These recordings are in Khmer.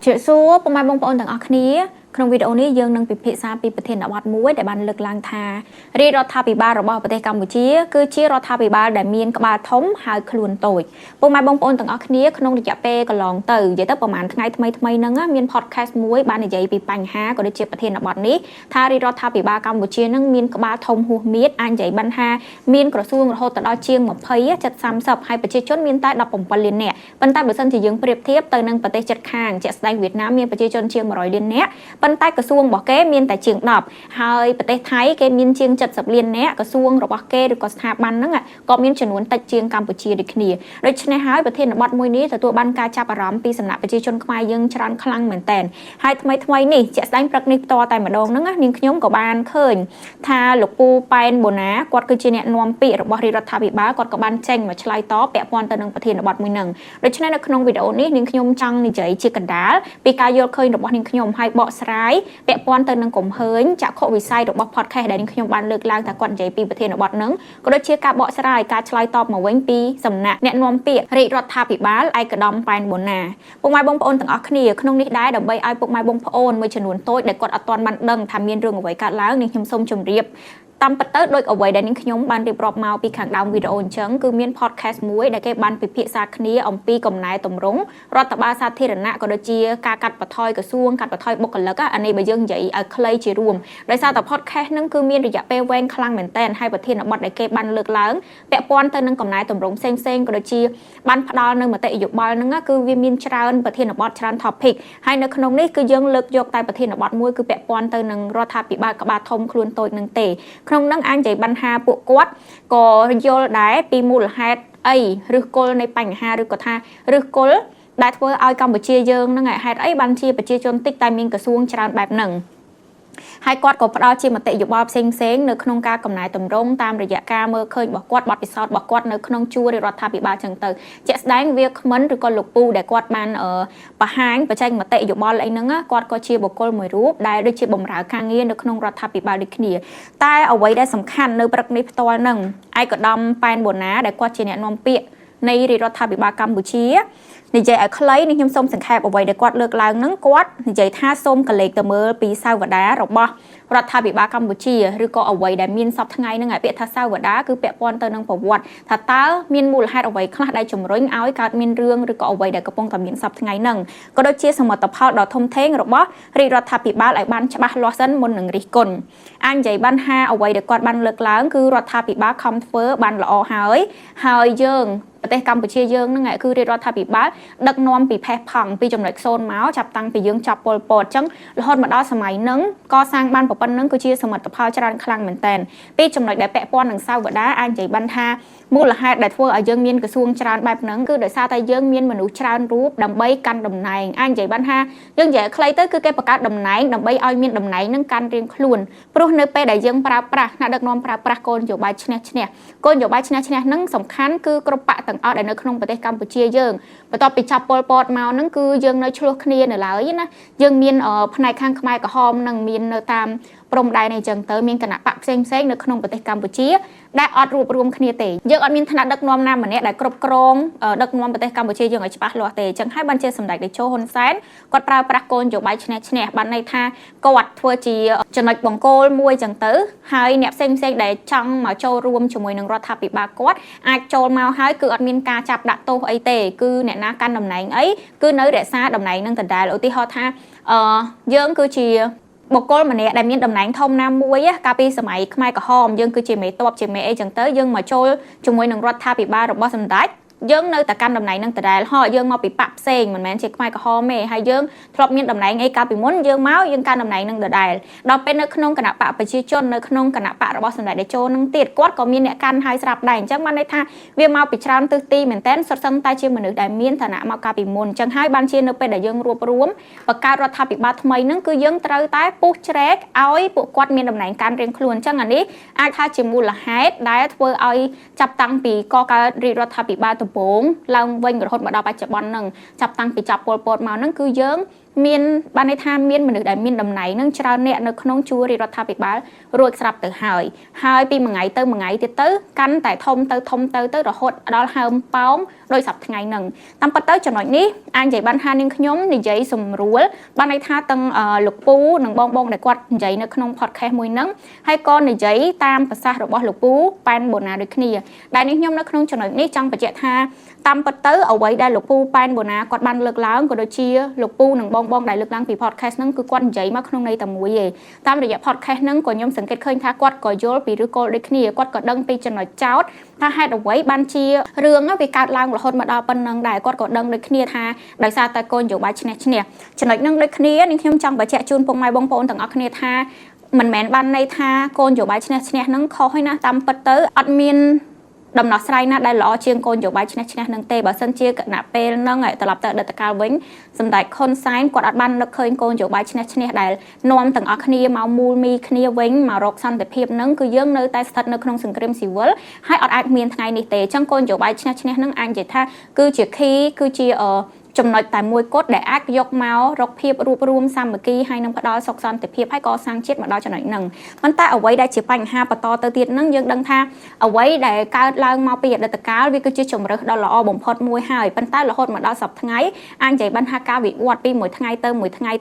ជាសួរពុកម៉ែបងប្អូនទាំងអស់គ្នាក្នុងវីដេអូនេះយើងនឹងពិភាក្សាពីប្រធានបទមួយដែលបានលើកឡើងថារាជរដ្ឋាភិបាលរបស់ប្រទេសកម្ពុជាគឺជារដ្ឋាភិបាលដែលមានក្បាលធំហើយខ្លួនតូចពុកម៉ែបងប្អូនទាំងអស់គ្នាក្នុងរយៈពេលកន្លងទៅនិយាយទៅប្រហែលថ្ងៃថ្មីហ្នឹងមាន podcast មួយបាននិយាយពីបញ្ហាក៏ដូចជាប្រធានបទនេះថារាជរដ្ឋាភិបាលកម្ពុជានឹងមានក្បាលធំហួសមៀតអាចនិយាយបានថាមានក្រសួងរហូតដល់ជាង20 70 30ហើយប្រជាជនមានតែ17លាននាក់ប៉ុន្តែបើសិនជាយើងប្រៀបធៀបទៅនឹងប្រទេសជិតខាងជាក់ស្ដែងវៀតណាមមានប្រជាជនជាង100លាននាក់ប៉ុន្តែក្រសួងរបស់គេមានតែជាង10ហើយប្រទេសថៃគេមានជាង70លាននាក់ក្រសួងរបស់គេឬក៏ស្ថាប័នហ្នឹងក៏មានចំនួនតិចជាងកម្ពុជាដូចគ្នាដូច្នេះហើយប្រធានបទមួយនេះទទួលបានការចាប់អារម្មណ៍ពីសំណាក់ប្រជាជនខ្មែរយើងច្រើនខ្លាំងមែនតើហើយថ្មីនេះជាក់ស្ដែងព្រឹកនេះផ្ទាល់តែម្ដងហ្នឹងនាងខ្ញុំក៏បានឃើញថាលោកពូប៉ែនបូណាគាត់គឺជាអ្នកនាំពាក្យរបស់រាជរដ្ឋាភិបាលគាត់ក៏បានចេញមកឆ្លើយតបពាក់ព័ន្ធទៅនឹងប្រធានបទមួយហ្នឹងដូច្នេះនៅក្នុងវីដេអូនេះនាងខ្ញុំចង់និយាយជាកណ្ដាលពីការយល់ឃើញរបស់នាងខ្ញុំហើយបកស្រាយពាក់ព័ន្ធទៅនឹងកំហើញចក្ខុវិស័យរបស់ podcast ដែលនាងខ្ញុំបានលើកឡើងថាគាត់និយាយពីប្រធានបទហ្នឹងក៏ដូចជាការបកស្រាយការឆ្លើយតបមកវិញពីសំណាក់អ្នកនាំពាក្យរាជរដ្ឋាភិបាលឯកឧត្តមប៉ែនបូណាពុកម៉ែបងប្អូនទាំងអស់គ្នាក្នុងនេះដែរដើម្បីឲ្យពុកម៉ែបងប្អូនមួយចំនួនតូចដែលគាត់អត់ទាន់បានដឹងថាមានរឿងអ្វីកើតឡើងនាងខ្ញុំសូមជម្រាបតាមពិតទៅដូចអ្វីដែលនាងខ្ញុំបានរៀបរាប់មកពីខាងដើមវីដេអូអញ្ចឹងគឺមាន podcast មួយដែលគេបានពិភាក្សាគ្នាអំពីកំណែតម្រង់រដ្ឋបាលសាធារណៈក៏ដូចជាការកាត់បន្ថយក្រសួងកាត់បន្ថយបុគ្គលិកអានេះបើយើងនិយាយឲ្យខ្លីជារួមដោយសារតែ podcast ហ្នឹងគឺមានរយៈពេលវែងខ្លាំងមែនតើហើយប្រធានបទដែលគេបានលើកឡើងពាក់ព័ន្ធទៅនឹងកំណែតម្រង់ផ្សេងក៏ដូចជាបានផ្ដល់នៅមតិយោបល់ហ្នឹងគឺវាមានច្រើនប្រធានបទច្រើន topic ហើយនៅក្នុងនេះគឺយើងលើកយកតែប្រធានបទមួយគឺពាក់ព័ន្ធទៅនឹងរដ្ឋាភិបាលក្បាលធំខ្លួនតូចនឹងទេក្នុងនឹងអាចនិយាយបញ្ហាពួកគាត់ក៏យល់ដែរពីមូលហេតុអីឬគល់នៃបញ្ហាឬក៏ថាឬគល់ដែលធ្វើឲ្យកម្ពុជាយើងហ្នឹងហេតុអីបានជាប្រជាជនតិចតែមានក្រសួងច្រើនបែបហ្នឹងហើយគាត់ក៏ផ្ដល់ជាមតិយោបល់ផ្សេងនៅក្នុងការកំណែតម្រង់តាមរយៈការមើលឃើញរបស់គាត់បទពិសោធន៍របស់គាត់នៅក្នុងជួររដ្ឋាភិបាលចឹងទៅជាក់ស្ដែងវាគ្មិនឬក៏លោកពូដែលគាត់បានបង្ហាញបច្ចេកមតិយោបល់អីហ្នឹងគាត់ក៏ជាបុគ្គលមួយរូបដែលដូចជាបម្រើការងារនៅក្នុងរដ្ឋាភិបាលដូចគ្នាតែអ្វីដែលសំខាន់នៅព្រឹកនេះផ្ទាល់ហ្នឹងឯកឧត្តមប៉ែនបូណាដែលគាត់ជាអ្នកនាំពាក្យនៃរាជរដ្ឋាភិបាលកម្ពុជានិយាយឲ្យខ្លីនេះខ្ញុំសូមសង្ខេបអ្វីដែលគាត់លើកឡើងហ្នឹងគាត់និយាយថាសូមកលេចទៅមើលពីសាវតារបស់រដ្ឋាភិបាលកម្ពុជាឬក៏អ្វីដែលមានសពថ្ងៃហ្នឹងពាក្យថាសាវតាគឺពាក់ព័ន្ធទៅនឹងប្រវត្តិថាតើមានមូលហេតុអ្វីខ្លះដែលជំរុញឲ្យកើតមានរឿងឬក៏អ្វីដែលកំពុងតែមានសពថ្ងៃហ្នឹងក៏ដូចជាសមិទ្ធផលដ៏ធំធេងរបស់រាជរដ្ឋាភិបាលឲ្យបានច្បាស់លាស់សិនមុននឹងរិះគន់អាចនិយាយបានថាអ្វីដែលគាត់បានលើកឡើងគឺរដ្ឋាភិបាលខំធ្វើបានល្អហើយយើងប្រទេសកម្ពុជាយើងហ្នឹងគឺរាជរដ្ឋាភិបាលដឹកនាំពីផេះផង់ពីចំណុច0មកចាប់តាំងពីយើងចាប់ពលពតអញ្ចឹងរហូតមកដល់សម័យហ្នឹងកសាងបានប៉ុណ្្នឹងគឺជាសមិទ្ធផលច្រើនខ្លាំងមែនតើពីចំណុចដែលពាក់ព័ន្ធនឹងសាវតាអាចនិយាយបានថាមូលហេតុដែលធ្វើឲ្យយើងមានក្រសួងច្រើនបែបហ្នឹងគឺដោយសារតែយើងមានមនុស្សច្រើនរូបដើម្បីកាន់តំណែងអាចនិយាយបានថាយើងនិយាយខ្លីទៅគឺគេបង្កើតតំណែងដើម្បីឲ្យមានតំណែងហ្នឹងកាន់រៀងខ្លួនព្រោះនៅពេលដែលយើងប្រើប្រាស់ថ្នាក់ដឹកនាំប្រើប្រាស់គោលនយោបាយឈ្នះគោលនយោបាយឈ្នះហ្នឹងសំខាន់គឺគ្រប់បកទាំងអស់ដែលនៅក្នុងប្រទេសកម្ពុជាយើងបន្ទាប់ពីចាប់ពលពតមកហ្នឹងគឺយើងនៅឆ្លោះគ្នានៅឡើយណាយើងមានផ្នែកខាងខ្មែរក្រហមនឹងមាននៅតាមព្រំដែនអីចឹងទៅមានគណៈបកផ្សេងនៅក្នុងប្រទេសកម្ពុជាដែលអត់រួបរวมគ្នាទេយើងអត់មានឋានៈដឹកនាំណាម្នាក់ដែលគ្រប់គ្រងដឹកនាំប្រទេសកម្ពុជាយើងឲ្យច្បាស់លាស់ទេចឹងហើយបានជាសម្ដេចតេជោហ៊ុនសែនគាត់ប្រើប្រាស់គោលនយោបាយឈ្នះបានន័យថាគាត់ធ្វើជាចំណុចបង្គោលមួយចឹងទៅហើយអ្នកផ្សេងដែលចង់មកចូលរួមជាមួយនឹងរដ្ឋាភិបាលគាត់អាចចូលមកហើយគឺអត់មានការចាប់ដាក់ទោសអីទេគឺអ្នកណាកាន់តំណែងអីគឺនៅរក្សាតំណែងនឹងដដែលឧទាហរណ៍ថាយើងគឺជាបុគ្គលម្នាក់ដែលមានតំណែងធំណាមួយកាលពីសម័យខ្មែរក្រហមយើងគឺជាមេតបជាមេអីចឹងទៅយើងមកចូលជាមួយនឹងរដ្ឋាភិបាលរបស់សម្ដេចយើងនៅតែកាន់តំណែងនឹងដដែលយើងមកពីបកផ្សេងមិនមែនជាខ្មែរក្រហមទេហើយយើងធ្លាប់មានតំណែងអីកាលពីមុនយើងមកយើងកាន់តំណែងនឹងដដែលដល់ពេលនៅក្នុងគណៈបកប្រជាជននៅក្នុងគណៈបករបស់សម្ដេចតេជោនឹងទៀតគាត់ក៏មានអ្នកកាន់ហើយស្រាប់ដែរអញ្ចឹងបានន័យថាវាមកពីច្រើនទិសទីមែនតើសុទ្ធសឹងតែជាមនុស្សដែលមានឋានៈមកកាលពីមុនអញ្ចឹងហើយបានជានៅពេលដែលយើងរួបរวมបង្កើតរដ្ឋាភិបាលថ្មីហ្នឹងគឺយើងត្រូវតែពុះជ្រែកឲ្យពួកគាត់មានតំណែងកាន់រៀងខ្លួនអញ្ចឹងអានេះអាចថាជាមូលហេតុដែលធ្វើឲ្យចាប់តាំងពីកកើតរាជរដ្ឋាភិបាលដំបូងឡើងវិញរហូតមកដល់បច្ចុប្បន្នហ្នឹងចាប់តាំងពីចាប់ពលពតមកហ្នឹងគឺយើង មានបានន័យថាមានមនុស្សដែលមានតំណែងនឹងច្រើនអ្នកនៅក្នុងជួររាជរដ្ឋាភិបាលរួចស្រាប់ទៅហើយពីមួយថ្ងៃទៅមួយថ្ងៃទៀតទៅកាន់តែធំទៅរហូតដល់ហើមប៉ោងដោយសប្តាហ៍ថ្ងៃហ្នឹងតាមពិតទៅចំណុចនេះអាចនិយាយបានថានាងខ្ញុំនិយាយសម្រួលបានន័យថាទាំងលោកពូនិងបងដែលគាត់និយាយនៅក្នុង podcast មួយហ្នឹងហើយក៏និយាយតាមប្រសាសន៍របស់លោកពូប៉ែនបូណាដូចគ្នាដែលនាងខ្ញុំនៅក្នុងចំណុចនេះចង់បញ្ជាក់ថាតាមពិតទៅអ្វីដែលលោកពូប៉ែនបូណាគាត់បានលើកឡើងក៏ដូចជាលោកពូនិងបងដែលលើកឡើងពី podcast ហ្នឹងគឺគាត់និយាយមកក្នុងន័យតែមួយឯងតាមរយៈ podcast ហ្នឹងក៏ខ្ញុំសង្កេតឃើញថាគាត់ក៏យល់ពីឬក៏ដូចគ្នាគាត់ក៏ដឹងពីចំណុចចោតថាហេតុអ្វីបានជារឿងវាកើតឡើងរហូតមកដល់ប៉ុណ្្នឹងដែរគាត់ក៏ដឹងដូចគ្នាថាដោយសារតែកូនយោបាយឈ្នះចំណុចហ្នឹងដូចគ្នានាងខ្ញុំចង់បញ្ជាក់ជូនពុកម៉ែបងប្អូនទាំងអស់គ្នាថាមិនមែនបានន័យថាកូនយោបាយឈ្នះហ្នឹងខុសហើយណាតាមពិតទៅអត់មានដំណោះស្រាយណាដែលល្អជាងកូនយោបាយឈ្នះនឹងទេបើសិនជាគណៈពេលហ្នឹងត្រឡប់ទៅអតីតកាលវិញសម្ដេចខុនសែនគាត់អត់បាននឹកឃើញកូនយោបាយឈ្នះដែលនាំទាំងអស់គ្នាមកមូលមីគ្នាវិញមករកសន្តិភាពហ្នឹងគឺយើងនៅតែស្ថិតនៅក្នុងសង្គ្រាមស៊ីវិលហើយអត់អាចមានថ្ងៃនេះទេអញ្ចឹងកូនយោបាយឈ្នះហ្នឹងអាចនិយាយថាគឺជាគឺជាចំណុចតែមួយគត់ដែលអាចយកមករកភាពរួបរวมសាមគ្គីហើយនឹងផ្ដល់សុខសន្តិភាពហើយកសាងជាតិមកដល់ចំណុចហ្នឹងប៉ុន្តែអ្វីដែលជាបញ្ហាបន្តទៅទៀតហ្នឹងយើងដឹងថាអ្វីដែលកើតឡើងមកពីអតីតកាលវាគឺជាជំរើសដ៏ល្អបំផុតមួយហើយប៉ុន្តែរហូតមកដល់សប្តាហ៍ថ្ងៃអាចនិយាយបានថាការវិវត្តពីមួយថ្ងៃទ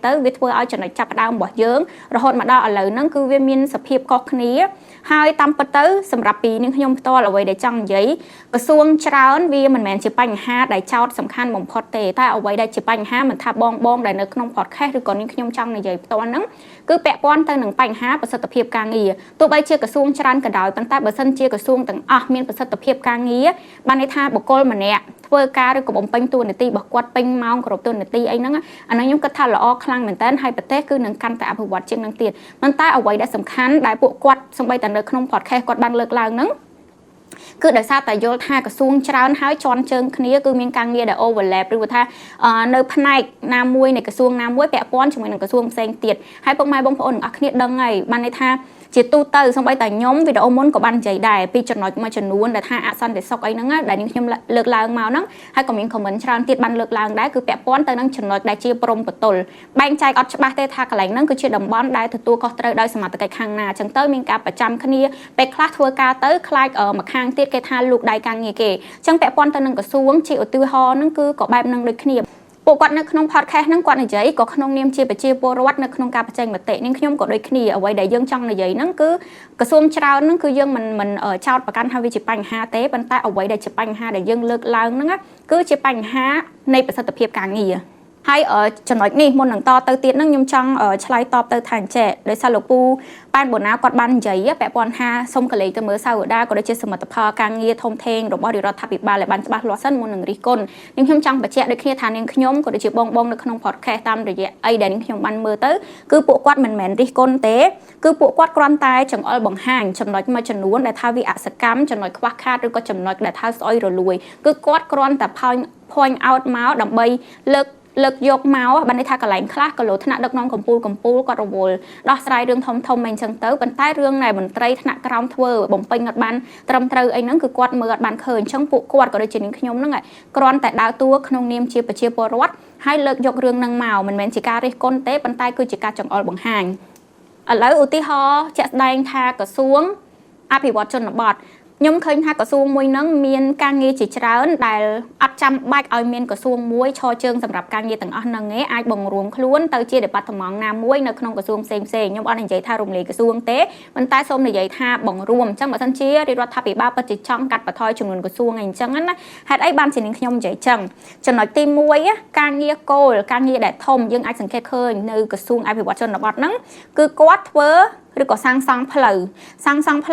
ៅវាធ្វើឲ្យចំណុចចាប់ផ្ដើមរបស់យើងរហូតមកដល់ឥឡូវហ្នឹងគឺវាមានសភាពខុសគ្នាហើយតាមពិតទៅសម្រាប់ពីនាងខ្ញុំផ្ទាល់អ្វីដែលចង់និយាយក្រសួងច្រើនវាមិនមែនជាបញ្ហាដែលចោតសំខាន់បំផុតទេតែអ្វីដែលជាបញ្ហាមិនថាបងដែលនៅក្នុង podcast ឬក៏នាងខ្ញុំចង់និយាយផ្ទាល់ហ្នឹងគឺពាក់ព័ន្ធទៅនឹងបញ្ហាប្រសិទ្ធភាពការងារទោះបីជាក្រសួងច្រើនក៏ដោយប៉ុន្តែបើសិនជាក្រសួងទាំងអស់មានប្រសិទ្ធភាពការងារបានន័យថាបុគ្គលម្នាក់ធ្វើការឬក៏បំពេញតួនាទីរបស់គាត់ពេញម៉ោងគ្រប់តួនាទីអីហ្នឹងអាហ្នឹងខ្ញុំគិតថាល្អខ្លាំងមែនតើហើយប្រទេសគឺនឹងកាន់តែអភិវឌ្ឍជាងនឹងទៀតប៉ុន្តែអ្វីដែលសំខាន់ដែលពួកគាត់សម្បីតែនៅក្នុង podcast គាត់បានលើកឡើងហ្នឹងគឺដោយសារតែយល់ថាក្រសួងច្រើនហើយជន់ជើងគ្នាគឺមានការងារដែល overlap ឬថានៅផ្នែកណាមួយនៃក្រសួងណាមួយពាក់ព័ន្ធជាមួយនឹងក្រសួងផ្សេងទៀតហើយពុកម៉ែបងប្អូនទាំងអស់គ្នាដឹងហើយបានន័យថាជាទូទៅសម្បីតែខ្ញុំវីដេអូមុនក៏បាននិយាយដែរពីចំណុចមួយចំនួនដែលថាអសន្តិសុខអីហ្នឹងដែលនាងខ្ញុំលើកឡើងមកហ្នឹងហើយក៏មាន comment ច្រើនទៀតបានលើកឡើងដែរគឺពាក់ព័ន្ធទៅនឹងចំណុចដែលជាព្រំប្រទល់បែងចែកអត់ច្បាស់ទេថាកន្លែងហ្នឹងគឺជាតំបន់ដែលទទួលខុសត្រូវដោយសមត្ថកិច្ចខាងណាអញ្ចឹងទៅមានការប្រចាំគ្នាពេលខ្លះធ្វើការទៅខ្លាចមកខាងទៀតគេថាលូកដៃការងារគេអញ្ចឹងពាក់ព័ន្ធទៅនឹងក្រសួងជាឧទាហរណ៍ហ្នឹងគឺក៏បែបហ្នឹងដូចគ្នាពួកគាត់នៅក្នុង podcast ហ្នឹងគាត់និយាយក៏ក្នុងនាមជាប្រជាពលរដ្ឋនៅក្នុងការបញ្ចេញមតិនាងខ្ញុំក៏ដូចគ្នាអ្វីដែលយើងចង់និយាយហ្នឹងគឺក្រសួងច្រើនហ្នឹងគឺយើងមិនចោតប្រកាន់ថាវាជាបញ្ហាទេប៉ុន្តែអ្វីដែលជាបញ្ហាដែលយើងលើកឡើងហ្នឹងគឺជាបញ្ហានៃប្រសិទ្ធភាពការងារហើយចំណុចនេះមុននឹងតទៅទៀតហ្នឹងខ្ញុំចង់ឆ្លើយតបទៅថាអញ្ចេះដោយសារលោកពូប៉ែនបូណាគាត់បាននិយាយពាក់ព័ន្ធថាសូមកលេចទៅមើលសាវតាក៏ដូចជាសមិទ្ធផលការងារធំធេងរបស់រដ្ឋាភិបាលដែលបានច្បាស់លាស់សិនមុននឹងរិះគន់នាងខ្ញុំចង់បញ្ជាក់ដូចគ្នាថានាងខ្ញុំក៏ដូចជាបងនៅក្នុង podcast តាមរយៈអីដែលនាងខ្ញុំបានមើលទៅគឺពួកគាត់មិនមែនរិះគន់ទេគឺពួកគាត់គ្រាន់តែចង្អុលបង្ហាញចំណុចមួយចំនួនដែលថាវាអសកម្មចំណុចខ្វះខាតឬក៏ចំណុចដែលថាស្អុយរលួយគឺគាត់គ្រាន់តែ point out មកដើម្បីលើកយកមកបានន័យថាកន្លែងខ្លះក៏លោថ្នាក់ដឹកនាំកម្ពុជាគាត់រវល់ដោះស្រាយរឿងធំអីចឹងទៅប៉ុន្តែរឿងនៃមន្ត្រីថ្នាក់ក្រោមធ្វើបំពេញអត់បានត្រឹមត្រូវអីហ្នឹងគឺគាត់មើលអត់បានឃើញអញ្ចឹងពួកគាត់ក៏ដូចជានាងខ្ញុំហ្នឹងគ្រាន់តែដើរតួក្នុងនាមជាប្រជាពលរដ្ឋហើយលើកយករឿងហ្នឹងមកមិនមែនជាការរិះគន់ទេប៉ុន្តែគឺជាការចង្អុលបង្ហាញឥឡូវឧទាហរណ៍ជាក់ស្ដែងថាក្រសួងអភិវឌ្ឍជនបទខ្ញុំឃើញថាក្រសួងមួយហ្នឹងមានការងារជាច្រើនដែលអត់ចាំបាច់ឲ្យមានក្រសួងមួយឈរជើងសម្រាប់ការងារទាំងអស់ហ្នឹងឯងអាចបង្រួមខ្លួនទៅជា department ណាមួយនៅក្នុងក្រសួងផ្សេងខ្ញុំអត់និយាយថារំលាយក្រសួងទេប៉ុន្តែសូមនិយាយថាបង្រួមអញ្ចឹងបើសិនជារដ្ឋាភិបាលពិតជាចង់កាត់បន្ថយចំនួនក្រសួងអីអញ្ចឹងណាហេតុអីបានជានាងខ្ញុំនិយាយចឹងចំណុចទី1ការងារគោលការងារដែលធំយើងអាចសង្កេតឃើញនៅក្រសួងអភិវឌ្ឍជនបទហ្នឹងគឺគាត់ធ្វើឬក៏សាងសង់ផ្លូ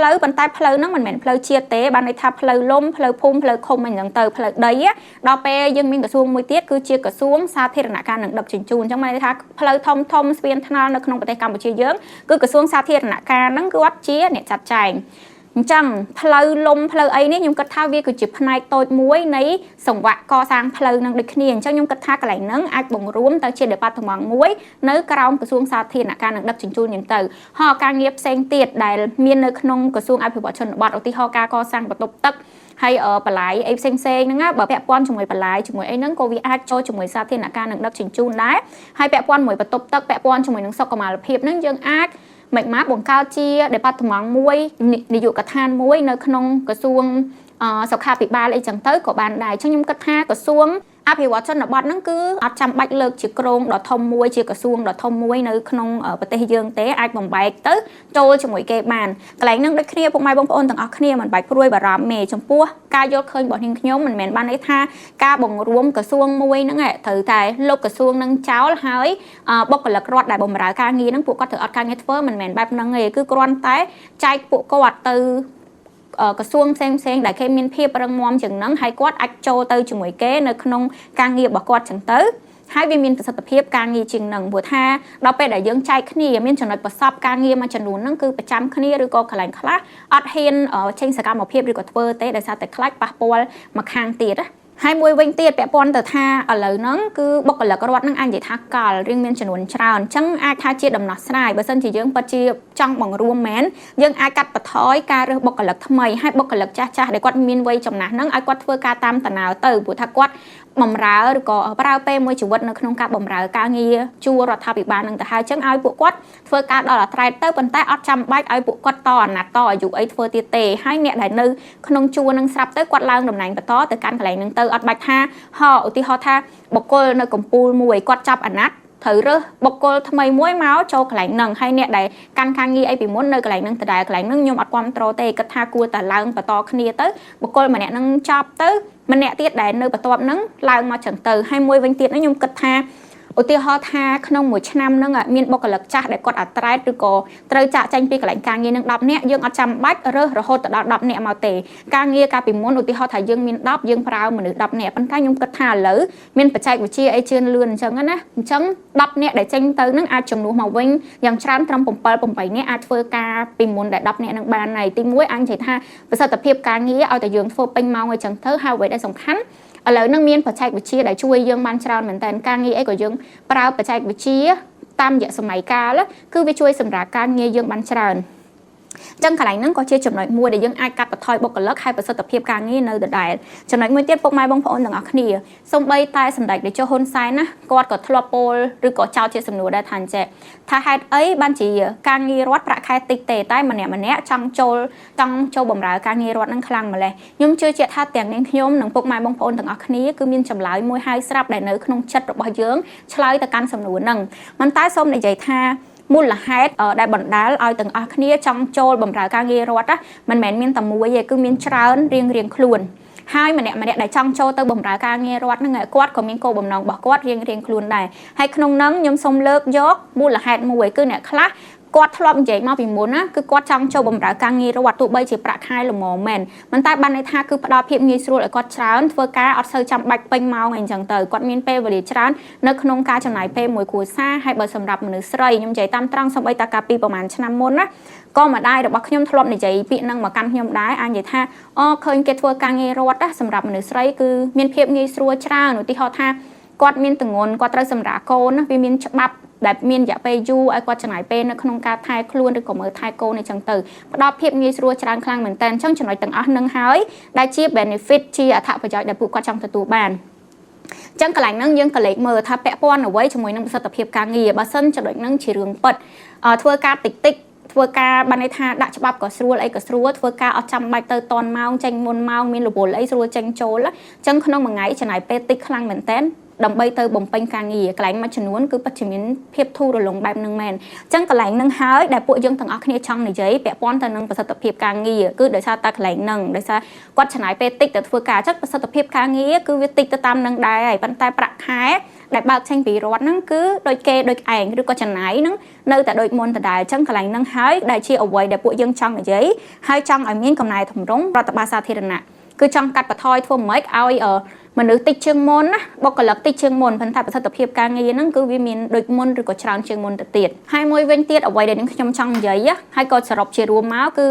វប៉ុន្តែផ្លូវហ្នឹងមិនមែនផ្លូវជាតិទេបានន័យថាផ្លូវលំផ្លូវភូមិផ្លូវឃុំអីហ្នឹងទៅផ្លូវដីដល់ពេលយើងមានក្រសួងមួយទៀតគឺជាក្រសួងសាធារណការនិងដឹកជញ្ជូនអញ្ចឹងបានន័យថាផ្លូវធំស្ពានថ្នល់នៅក្នុងប្រទេសកម្ពុជាយើងគឺក្រសួងសាធារណការហ្នឹងគាត់ជាអ្នកចាត់ចែងអញ្ចឹងផ្លូវលំផ្លូវអីនេះខ្ញុំគិតថាវាគឺជាផ្នែកតូចមួយនៃសង្វាក់កសាងផ្លូវនឹងដូចគ្នាអញ្ចឹងខ្ញុំគិតថាកន្លែងហ្នឹងអាចបង្រួមទៅជា department មួយនៅក្រោមក្រសួងសាធារណការនិងដឹកជញ្ជូនយ៉ាងទៅហើយការងារផ្សេងទៀតដែលមាននៅក្នុងក្រសួងអភិវឌ្ឍជនបទឧទាហរណ៍ការកសាងបន្ទប់ទឹក hay ở bà lại em sen nó ngáp bà bẹ quan chúng mày bà lại chúng mày ấy nâng cô vi ai cho chúng mày sao thiên là ca nâng đắp chỉnh chun đá hay bẹ quan mày bà tập tắc bẹ quan chúng mày nâng sau còn mà là hiệp nâng dương ác mạch má bổng cao chia để bắt thằng mắng muối đi dụ cả than muối nơi khung cả xuông sau khi bị ba lại chẳng tới của bàn đài trong nhung cắt ha cả xuông áp hiệu quả chân là bọn nó cứ áp trăm bạch lực chỉ krong đỏ thông muối chỉ cả xuông đỏ thông muối nơi khung ở bờ tây dương tế ai bằng bạch tới trôi cho mỗi cái bàn cái nâng đất kia bông mai bông ôn thằng áo kia mình bạch ruồi bà rám mề trong pua ca vô khơi bọn hình nhóm mình mền ban ấy tha ca bồng ruộng cả xuông muối nó nghệ thử tài lục cả xuông nâng cháo hái bốc cả lực rót đại bồng rải ca nghi nâng phụ có thử ớt ca nghe phơ mình mền bạch nâng nghề cứ con tái chạy phụ có từ cả xuông xem đại khi miền phía bờ mom chừng nắng hay quát ách châu tới chừng mấy kế nơi khung ca nghiệp bỏ quát chừng tới hai viên miềnประสิทธิภาพการងារជាងនឹងព្រោះថាដល់ពេលដែលយើងចែកគ្នាមានចំណុចប្រសពការងារមួយចំនួនហ្នឹងគឺប្រចាំគ្នាឬក៏កន្លែងខ្លះអត់ហ៊ានចេញសកម្មភាពឬក៏ធ្វើទេដោយសារតែខ្លាចប៉ះពាល់មកខាងទៀតណាហើយមួយវិញទៀតពាក់ព័ន្ធទៅថាឥឡូវហ្នឹងគឺបុគ្គលិករដ្ឋហ្នឹងអាចនិយាយថាកលរៀងមានចំនួនច្រើនអញ្ចឹងអាចថាជាដំណោះស្រាយបើសិនជាយើងពិតជាចង់បង្រួមមែនយើងអាចកាត់បន្ថយការរើសបុគ្គលិកថ្មីហើយបុគ្គលិកចាស់ដែលគាត់មានវ័យចំណាស់ហ្នឹងឲ្យគាត់ធ្វើការតាមតំណើរទៅព្រោះថាគាត់បំរើឬក៏ប្រើពេលមួយជីវិតនៅក្នុងការបម្រើការងារជួររដ្ឋាភិបាលនឹងទៅហើយអញ្ចឹងឲ្យពួកគាត់ធ្វើការដល់អាត្រែតទៅប៉ុន្តែអត់ចាំបាច់ឲ្យពួកគាត់តអាណត្តិតអាយុអីធ្វើទៀតទេហើយអ្នកដែលនៅក្នុងជួរនឹងស្រាប់ទៅគាត់ឡើងតំណែងបន្តទៅកាន់កន្លែងនឹងទៅអត់បាច់ថាឧទាហរណ៍ថាបុគ្គលនៅកម្ពុជាមួយគាត់ចាប់អាណត្តិត្រូវរើសបុគ្គលថ្មីមួយមកចូលកន្លែងហ្នឹងហើយអ្នកដែលកាន់ការងារអីពីមុននៅកន្លែងហ្នឹងដដែលកន្លែងហ្នឹងខ្ញុំអត់គ្រប់ត្រូលទេគិតថាគួរតែឡើងបន្តគ្នាទៅបុគ្គលម្នាក់ហ្នឹងចប់ទៅម្នាក់ទៀតដែលនៅបន្ទាប់ហ្នឹងឡើងមកចឹងទៅហើយមួយវិញទៀតខ្ញុំគិតថាឧទាហរណ៍ថាក្នុងមួយឆ្នាំហ្នឹងមានបុគ្គលិកចាស់ដែលគាត់អាត្រែតឬក៏ត្រូវចាក់ចេញពីកន្លែងការងារនឹង10នាក់យើងអត់ចាំបាច់រើសរហូតដល់10នាក់មកទេការងារកាលពីមុនឧទាហរណ៍ថាយើងមាន10យើងប្រើមនុស្ស10នាក់ប៉ុន្តែខ្ញុំគិតថាឥឡូវមានបច្ចេកវិទ្យាអីជឿនលឿនអញ្ចឹងណាអញ្ចឹង10នាក់ដែលចេញទៅហ្នឹងអាចជំនួសមកវិញយ៉ាងច្រើនត្រឹម7 8នាក់អាចធ្វើការពីមុនដែល10នាក់នឹងបានហើយទី1អាចនិយាយថាប្រសិទ្ធភាពការងារឲ្យតែយើងធ្វើពេញម៉ោងអីចឹងទៅហើយអ្វីដែលសំខាន់ឥឡូវនឹងមានបច្ចេកវិទ្យាដែលជួយយើងបានច្រើនមែនតើការងារអីក៏យើងប្រើបច្ចេកវិទ្យាតាមរយៈសម័យកាលគឺវាជួយសម្រាប់ការងារយើងបានច្រើនចឹងកន្លែងហ្នឹងក៏ជាចំណុចមួយដែលយើងអាចកាត់បន្ថយបុគ្គលិកហើយប្រសិទ្ធភាពការងារនៅដដែលចំណុចមួយទៀតពុកម៉ែបងប្អូនទាំងអស់គ្នាសូម្បីតែសម្ដេចតេជោហ៊ុនសែនណាគាត់ក៏ធ្លាប់ពោលឬក៏ចោទជាសំណួរដែរថាអញ្ចឹងថាហេតុអីបានជាការងាររដ្ឋប្រាក់ខែតិចទេតែម្នាក់ចង់ចូលបម្រើការងាររដ្ឋហ្នឹងខ្លាំងម្ល៉េះខ្ញុំជឿជាក់ថាទាំងនាងខ្ញុំនិងពុកម៉ែបងប្អូនទាំងអស់គ្នាគឺមានចម្លើយមួយហើយស្រាប់ដែលនៅក្នុងចិត្តរបស់យើងឆ្លើយទៅកាន់សំណួរហ្នឹងមិនតែសូមនិយាយថាមូលហេតុដែលបណ្ដាលឲ្យទាំងអស់គ្នាចង់ចូលបម្រើការងាររដ្ឋមិនមែនមានតែមួយទេគឺមានច្រើនរៀងខ្លួនហើយម្នាក់ដែលចង់ចូលទៅបម្រើការងាររដ្ឋហ្នឹងគាត់ក៏មានគោលបំណងរបស់គាត់រៀងខ្លួនដែរហើយក្នុងហ្នឹងខ្ញុំសូមលើកយកមូលហេតុមួយគឺអ្នកខ្លះគាត់ធ្លាប់និយាយមកពីមុនណាគឺគាត់ចង់ចូលបម្រើការងាររដ្ឋទោះបីជាប្រាក់ខែល្មមមែនប៉ុន្តែបានន័យថាគឺផ្ដល់ភាពងាយស្រួលឲ្យគាត់ច្រើនធ្វើការអត់សូវចាំបាច់ពេញម៉ោងអីចឹងទៅគាត់មានពេលវេលាច្រើននៅក្នុងការចំណាយពេលមួយគ្រួសារហើយបើសម្រាប់មនុស្សស្រីខ្ញុំនិយាយតាមត្រង់សូម្បីតែកាលពីប្រហែលឆ្នាំមុនណាក៏ម្ដាយរបស់ខ្ញុំធ្លាប់និយាយពាក្យហ្នឹងមកកាន់ខ្ញុំដែរអាចនិយាយថាឃើញគេធ្វើការងាររដ្ឋណាសម្រាប់មនុស្សស្រីគឺមានភាពងាយស្រួលច្រើនឧទាហរណ៍ថាគាត់មានទង្ងន់គាត់ត្រូវសម្រាប់កូនណាវាមានច្បាប់ដែលមានរយៈពេលយូរឲ្យគាត់ចំណាយពេលនៅក្នុងការថែខ្លួនឬក៏មើលថែកូនអីចឹងទៅផ្ដល់ភាពងាយស្រួលច្រើនខ្លាំងមែនតើអញ្ចឹងចំណុចទាំងអស់នឹងហើយដែលជា benefit ជាអត្ថប្រយោជន៍ដែលពួកគាត់ចង់ទទួលបានចឹងកន្លែងហ្នឹងយើងក៏លេខមើលថាពាក់ព័ន្ធអ្វីជាមួយនឹងប្រសិទ្ធភាពការងារបើសិនចំណុចហ្នឹងជារឿងពិតធ្វើការតិចធ្វើការបានន័យថាដាក់ច្បាប់ក៏ស្រួលអីក៏ស្រួលធ្វើការអត់ចាំបាច់ទៅតន់ម៉ោងចេញមុនម៉ោងមានរវល់អីស្រួលចេញចូលចឹងក្នុងមួយថ្ងៃចំណាយពេលតិចខ្លាំងមែនតើដើម្បីទៅបំពេញការងារកន្លែងមួយចំនួនគឺពិតជាមានភាពធូររលុងបែបហ្នឹងមែនអញ្ចឹងកន្លែងហ្នឹងហើយដែលពួកយើងទាំងអស់គ្នាចង់និយាយពាក់ព័ន្ធទៅនឹងប្រសិទ្ធភាពការងារគឺដោយសារតែកន្លែងហ្នឹងដោយសារគាត់ចំណាយពេលតិចទៅធ្វើការអញ្ចឹងប្រសិទ្ធភាពការងារគឺវាតិចទៅតាមនឹងដែរហើយប៉ុន្តែប្រាក់ខែដែលបើកចេញពីរដ្ឋហ្នឹងគឺដូចគេដូចឯងឬក៏ចំណាយហ្នឹងនៅតែដូចមុនដដែលអញ្ចឹងកន្លែងហ្នឹងហើយដែលជាអ្វីដែលពួកយើងចង់និយាយហើយចង់ឲ្យមានកំណែទម្រង់រដ្ឋបាលសាធារណៈគឺចង់កាត់បន្ថយធ្វើម៉េចឲ្យ មនុស្សតិចជាងមុនណាបុគ្គលិកតិចជាងមុនប៉ុន្តែប្រសិទ្ធភាពការងារហ្នឹងគឺវាមានដូចមុនឬក៏ច្រើនជាងមុនទៅទៀតហើយមួយវិញទៀតអ្វីដែលនឹងខ្ញុំចង់និយាយហើយក៏សរុបជារួមមកគឺ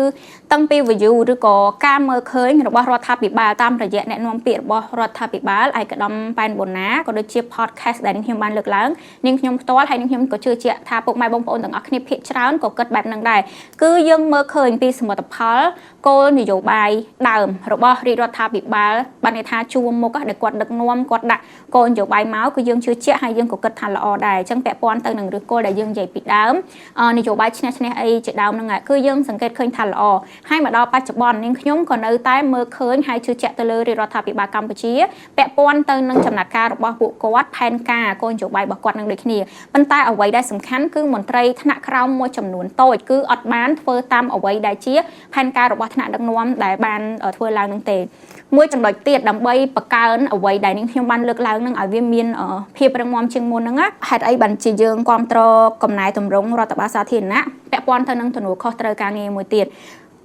តាំងពី view ឬក៏ការមើលឃើញរបស់រដ្ឋាភិបាលតាមរយៈអ្នកនាំពាក្យរបស់រដ្ឋាភិបាលឯកឧត្តមប៉ែនប៊ុនណាក៏ដូចជា podcast ដែលខ្ញុំបានលើកឡើងនាងខ្ញុំផ្ទាល់ហើយនាងខ្ញុំក៏ជឿជាក់ថាពុកម៉ែបងប្អូនទាំងអស់គ្នាភាគច្រើនក៏គិតបែបហ្នឹងដែរគឺយើងមើលឃើញពីសមិទ្ធផលគោលនយោបាយដើមរបស់រាជរដ្ឋាភិបាលបានន័យថាជួមមុខដែលគាត់ដឹកនាំគាត់ដាក់គោលនយោបាយមកគឺយើងជឿជាក់ហើយយើងក៏គិតថាល្អដែរអញ្ចឹងពាក់ព័ន្ធទៅនឹងឫសគល់ដែលយើងនិយាយពីដើមនយោបាយឈ្នះអីជាដើមហ្នឹងគឺយើងសង្កេតឃើញថាល្អហើយមកដល់បច្ចុប្បន្ននាងខ្ញុំក៏នៅតែមើលឃើញហើយជឿជាក់ទៅលើរាជរដ្ឋាភិបាលកម្ពុជាពាក់ព័ន្ធទៅនឹងចំណាត់ការរបស់ពួកគាត់ផែនការគោលនយោបាយរបស់គាត់នឹងដូចគ្នាប៉ុន្តែអ្វីដែលសំខាន់គឺមន្ត្រីថ្នាក់ក្រោមមួយចំនួនតូចគឺអត់បានធ្វើតាមអ្វីដែលជាផែនការរបស់ថ្នាក់ដឹកនាំដែលបានធ្វើឡើងនឹងទេមួយចំណុចទៀតដើម្បីបង្កើនអ្វីដែលនាងខ្ញុំបានលើកឡើងនឹងឲ្យវាមានភាពរឹងមាំជាងមុនហ្នឹងហេតុអីបានជាយើងគ្រប់គ្រងកំណែតម្រង់រដ្ឋបាលសាធារណៈពាក់ព័ន្ធទៅនឹងទំនួលខុសត្រូវការងារមួយទៀត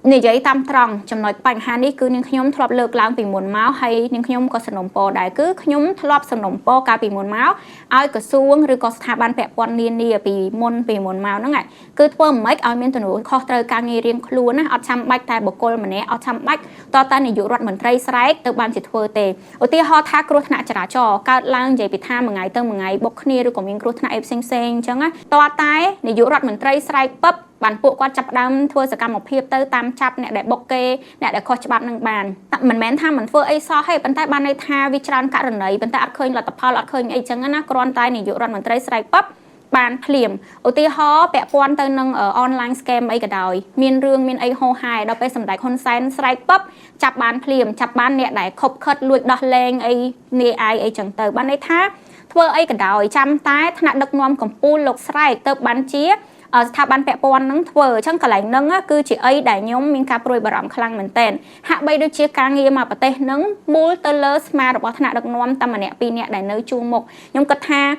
និយាយតាមត្រង់ចំណុចបញ្ហានេះគឺនាងខ្ញុំធ្លាប់លើកឡើងពីមុនមកហើយនាងខ្ញុំក៏សំណូមពរដែរគឺខ្ញុំធ្លាប់សំណូមពរកាលពីមុនមកឲ្យក្រសួងឬក៏ស្ថាប័នពាក់ព័ន្ធនានាពីមុនមកហ្នឹងគឺធ្វើមិនឲ្យមានទំនួលខុសត្រូវការងាររៀងខ្លួនណាអត់ចាំបាច់តែបុគ្គលម្នាក់អត់ចាំបាច់តតែនាយករដ្ឋមន្ត្រីស្រែកទៅបានជាធ្វើទេឧទាហរណ៍ថាគ្រោះថ្នាក់ចរាចរណ៍កើតឡើងនិយាយពីថាមួយថ្ងៃទៅមួយថ្ងៃបុកគ្នាឬក៏មានគ្រោះថ្នាក់អីផ្សេងអញ្ចឹងណាតតែនាយករដ្ឋមន្ត្រីស្រែកពឹបបានពួកគាត់ចាប់ផ្ដើមធ្វើសកម្មភាពទៅតាមចាប់អ្នកដែលបុកគេអ្នកដែលខុសច្បាប់នឹងបានមិនមែនថាមិនធ្វើអីសោះទេប៉ុន្តែបានន័យថាវាច្រើនករណីប៉ុន្តែអត់ឃើញលទ្ធផលអត់ឃើញអីចឹងណាគ្រាន់តែនាយករដ្ឋមន្ត្រីស្រែកប៉ាប់បានភ្លាមឧទាហរណ៍ពាក់ព័ន្ធទៅនឹង online scam អីក៏ដោយមានរឿងមានអីហោហាយដល់ពេលសម្ដេចហ៊ុនសែនស្រែកប៉ាប់ចាប់បានភ្លាមចាប់បានអ្នកដែលខົບខិតលួចដោះលែងអីនាយអីចឹងទៅបានន័យថាធ្វើអីក៏ដោយចាំតែថ្នាក់ដឹកនាំកម្ពុជាលោកស្រែកទៅបានជាស្ថាប័នពាក់ព័ន្ធនឹងធ្វើអញ្ចឹងកន្លែងហ្នឹងគឺជាអីដែលខ្ញុំមានការព្រួយបារម្ភខ្លាំងមែនទែនហាក់បីដូចជាការងារមកប្រទេសហ្នឹងមូលទៅលើស្មារតីរបស់ថ្នាក់ដឹកនាំតែម្នាក់ពីរនាក់ដែលនៅជួរមុខខ្ញុំគិតថា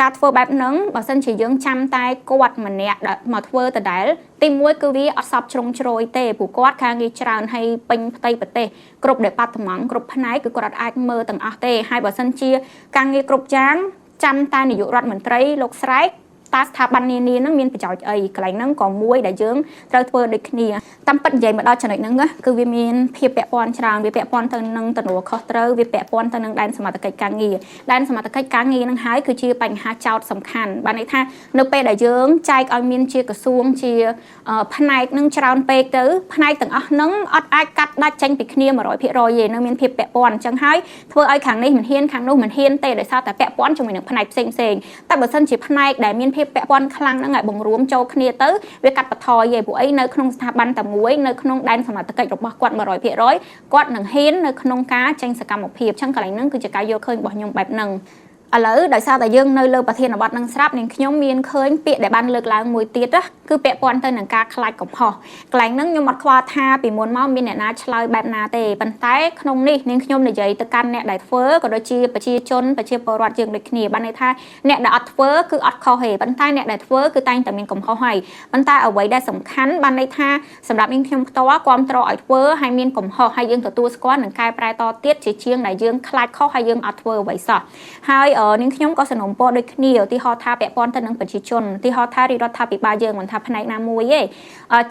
ការធ្វើបែបហ្នឹងបើសិនជាយើងចាំតែគាត់ម្នាក់មកធ្វើដដែលទីមួយគឺវាអត់សពជ្រុងជ្រោយទេព្រោះគាត់ការងារច្រើនហើយពេញផ្ទៃប្រទេសគ្រប់ដេប៉ាតឺម៉ង់គ្រប់ផ្នែកគឺគាត់អត់អាចមើលទាំងអស់ទេហើយបើសិនជាការងារគ្រប់យ៉ាងចាំតែនាយករដ្ឋមន្ត្រីលោកស្រែកតាស្ថាប័ននានានឹងមានប្រយោជន៍អីកន្លែងហ្នឹងក៏មួយដែលយើងត្រូវធ្វើដូចគ្នាតាមពិតនិយាយមកដល់ចំណុចហ្នឹងគឺវាមានភាពពាក់ព័ន្ធច្រើនវាពាក់ព័ន្ធទៅនឹងទំនួលខុសត្រូវវាពាក់ព័ន្ធទៅនឹងដែនសមត្ថកិច្ចការងារដែនសមត្ថកិច្ចការងារហ្នឹងហើយគឺជាបញ្ហាចោទសំខាន់បានន័យថានៅពេលដែលយើងចែកឲ្យមានជាក្រសួងជាផ្នែកហ្នឹងច្រើនពេកទៅផ្នែកទាំងអស់ហ្នឹងអត់អាចកាត់ដាច់ចេញពីគ្នា 100% ទេនៅមានភាពពាក់ព័ន្ធអញ្ចឹងហើយធ្វើឲ្យខាងនេះមិនហ៊ានខាងនោះមិនហ៊ានទេដោយសារតែពាក់ព័ន្ធជាមួយនឹងផ្នែកផ្សេងតែបើសិនជាផ្នែកដែលមានភាពពាក់ព័ន្ធខ្លាំងហ្នឹងឲ្យបង្រួមចូលគ្នាទៅវាកាត់បន្ថយឯពួកអីនៅក្នុងស្ថាប័នតែមួយនៅក្នុងដែនសមត្ថកិច្ចរបស់គាត់ 100% គាត់នឹងហ៊ាននៅក្នុងការចេញសកម្មភាពអញ្ចឹងកន្លែងហ្នឹងគឺជាការយល់ឃើញរបស់ខ្ញុំបែបហ្នឹងឥឡូវដោយសារតែយើងនៅលើប្រធានបទនឹងស្រាប់នាងខ្ញុំមានឃើញពាក្យដែលបានលើកឡើងមួយទៀតគឺពាក់ព័ន្ធទៅនឹងការខ្លាចកំហុសកន្លែងហ្នឹងខ្ញុំអត់ខ្វល់ថាពីមុនមកមានអ្នកណាឆ្លើយបែបណាទេប៉ុន្តែក្នុងនេះនាងខ្ញុំនិយាយទៅកាន់អ្នកដែលធ្វើក៏ដូចជាប្រជាជនប្រជាពលរដ្ឋយើងដូចគ្នាបានន័យថាអ្នកដែលអត់ធ្វើគឺអត់ខុសទេប៉ុន្តែអ្នកដែលធ្វើគឺតែងតែមានកំហុសហើយប៉ុន្តែអ្វីដែលសំខាន់បានន័យថាសម្រាប់នាងខ្ញុំផ្ទាល់គ្រប់គ្រងឲ្យធ្វើហើយមានកំហុសហើយយើងទទួលស្គាល់និងកែប្រែតទៀតជាជាងដែលយើងខ្លាចខុសហើយយើងអត់ធ្វើអ្វីសោះហើយនាងខ្ញុំក៏សំណូមពរដូចគ្នាឧទាហរណ៍ថាពាក់ព័ន្ធទៅនឹងប្រជាជនឧទាហរណ៍ថារដ្ឋាភិបាលយើងមិនថាផ្នែកណាមួយទ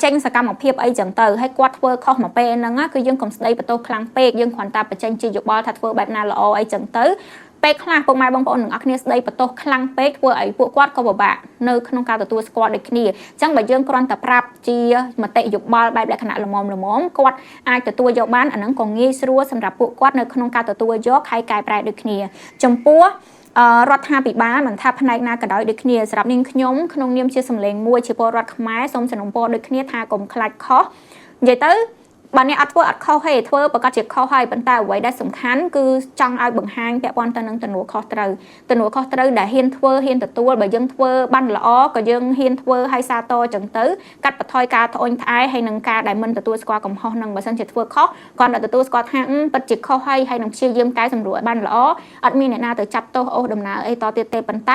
េចេញសកម្មភាពអីចឹងទៅហើយគាត់ធ្វើខុសមកពេលហ្នឹងគឺយើងកុំស្ដីបន្ទោសខ្លាំងពេកយើងគ្រាន់តែបញ្ចេញជាយោបល់ថាធ្វើបែបណាល្អអីចឹងទៅពេលខ្លះពុកម៉ែបងប្អូនទាំងអស់គ្នាស្ដីបន្ទោសខ្លាំងពេកធ្វើឲ្យពួកគាត់ក៏ពិបាកនៅក្នុងការទទួលស្គាល់ដូចគ្នាអញ្ចឹងបើយើងគ្រាន់តែប្រាប់ជាមតិយោបល់បែបលក្ខណៈល្មមគាត់អាចទទួលយកបានអាហ្នឹងក៏ងាយស្រួលសម្រាប់ពួកគាត់នៅក្នុងការទទួលយកហើយកែប្រែដូចគ្នាចំពោះរដ្ឋាភិបាលមិនថាផ្នែកណាក៏ដោយដូចគ្នាសម្រាប់នាងខ្ញុំក្នុងនាមជាសម្លេងមួយជាពលរដ្ឋខ្មែរសូមសំណូមពរដូចគ្នាថាកុំខ្លាចខុសនិយាយទៅបើអ្នកអត់ធ្វើអត់ខុសទេធ្វើប្រកាសជាខុសហើយប៉ុន្តែអ្វីដែលសំខាន់គឺចង់ឲ្យបង្ហាញពាក់ព័ន្ធទៅនឹងទំនួលខុសត្រូវដែលហ៊ានធ្វើហ៊ានទទួលបើយើងធ្វើបានល្អក៏យើងហ៊ានធ្វើឲ្យសាទរចឹងទៅកាត់បន្ថយការត្អូញត្អែហើយនឹងការដែលមិនទទួលស្គាល់កំហុសនឹងបើសិនជាធ្វើខុសគាត់តែទទួលស្គាល់ថាពិតជាខុសហើយនឹងព្យាយាមកែសម្រួលឲ្យបានល្អអត់មានអ្នកណាទៅចាប់ទោសអូសដំណើរអីតទៀតទេប៉ុន្តែ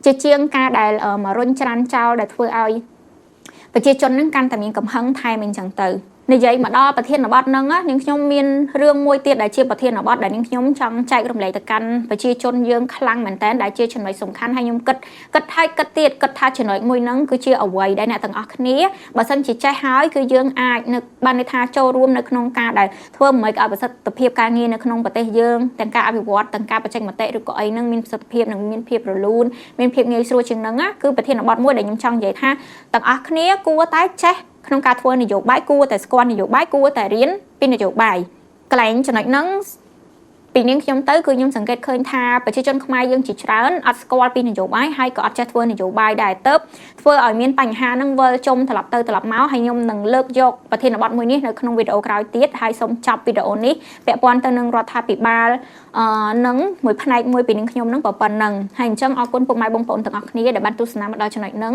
ជាជាងការដែលមករុញច្រានចោលដែលធ្វើឲ្យប្រជាជននឹងកាន់តែមានកំហឹងថែមអញ្ចឹងទៅ និយាយមកដល់ប្រធានបទហ្នឹងនាងខ្ញុំមានរឿងមួយទៀតដែលជាប្រធានបទដែលនាងខ្ញុំចង់ចែករំលែកទៅកាន់ប្រជាជនយើងខ្លាំងមែនតើដែលជាចំណុចសំខាន់ហើយខ្ញុំគិតទៀតគិតថាចំណុចមួយហ្នឹងគឺជាអ្វីដែលអ្នកទាំងអស់គ្នាបើសិនជាចេះហើយគឺយើងអាចនៅបានន័យថាចូលរួមនៅក្នុងការដែលធ្វើមិនឲ្យប្រសិទ្ធភាពការងារនៅក្នុងប្រទេសយើងទាំងការអភិវឌ្ឍទាំងការបញ្ចេញមតិឬក៏អីហ្នឹងមានប្រសិទ្ធភាពនិងមានភាពរលូនមានភាពងាយស្រួលជាងហ្នឹងគឺប្រធានបទមួយដែលខ្ញុំចង់និយាយថាទាំងអស់គ្នាគួរតែចេះក្នុងការធ្វើនយោបាយគួរតែស្គាល់នយោបាយគួរតែរៀនពីនយោបាយកន្លែងចំណុចហ្នឹងពីនាងខ្ញុំទៅគឺខ្ញុំសង្កេតឃើញថាប្រជាជនខ្មែរយើងជាច្រើនអត់ស្គាល់ពីនយោបាយហើយក៏អត់ចេះធ្វើនយោបាយដែរទៅធ្វើឲ្យមានបញ្ហាហ្នឹងវិលជុំត្រឡប់ទៅត្រឡប់មកហើយខ្ញុំនឹងលើកយកប្រធានបទមួយនេះនៅក្នុងវីដេអូក្រោយទៀតហើយសូមចប់វីដេអូនេះពាក់ព័ន្ធទៅនឹងរដ្ឋាភិបាលនឹងមួយផ្នែកមួយពីនាងខ្ញុំហ្នឹងប៉ុណ្ណឹងហើយអញ្ចឹងអរគុណពុកម៉ែបងប្អូនទាំងអស់គ្នាដែលបានទស្សនាមកដល់ចំណុចហ្នឹង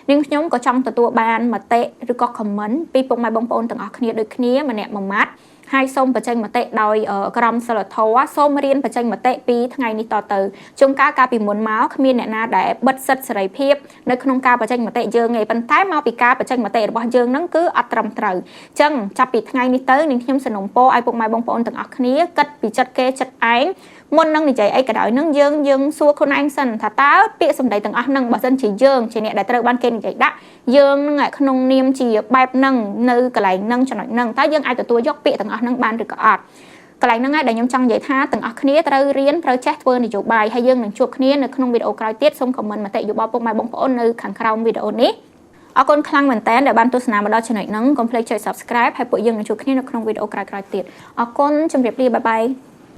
នាងខ្ញុំក៏ចង់ទទួលបានមតិឬក៏ comment ពីពុកម៉ែបងប្អូនទាំងអស់គ្នាដូចគ្នាម្នាក់មួយម៉ាត់ហើយសូមបញ្ចេញមតិដោយក្រមសីលធម៌សូមរៀនបញ្ចេញមតិពីថ្ងៃនេះតទៅជុំការពីមុនមកគ្មានអ្នកណាដែលបិទសិទ្ធិសេរីភាពនៅក្នុងការបញ្ចេញមតិយើងទេប៉ុន្តែមកពីការបញ្ចេញមតិរបស់យើងហ្នឹងគឺអត់ត្រឹមត្រូវអញ្ចឹងចាប់ពីថ្ងៃនេះទៅនាងខ្ញុំសនំពោឲ្យពុកម៉ែបងប្អូនទាំងអស់គ្នាគិតពីចិត្តគេចិត្តឯងមុននឹងនិយាយអីក៏ដោយនឹងយើងសួរខ្លួនឯងសិនថាតើពាក្យសម្ដីទាំងអស់ហ្នឹងបើសិនជាយើងជាអ្នកដែលត្រូវបានគេនិយាយដាក់យើងនឹងក្នុងនាមជាបែបហ្នឹងនៅកន្លែងហ្នឹងចំណុចហ្នឹងតើយើងអាចទទួលយកពាក្យទាំងអស់ហ្នឹងបានឬក៏អត់កន្លែងហ្នឹងឯងដែលខ្ញុំចង់និយាយថាទាំងអស់គ្នាត្រូវរៀនត្រូវចេះធ្វើនយោបាយហើយយើងនឹងជួបគ្នានៅក្នុងវីដេអូក្រោយទៀតសូមខមមិនមតិយោបល់ពុកម៉ែបងប្អូននៅខាងក្រោមវីដេអូនេះអរគុណខ្លាំងមែនតើដែលបានទស្សនាមកដល់ចំណុចហ្នឹងកុំភ្លេចចុច Subscribe ហើយពួកយើងនឹងជួបគ្នានៅក្នុងវីដេអូក្រោយៗទៀតអរគុណជម្រាបលាបាយបាយ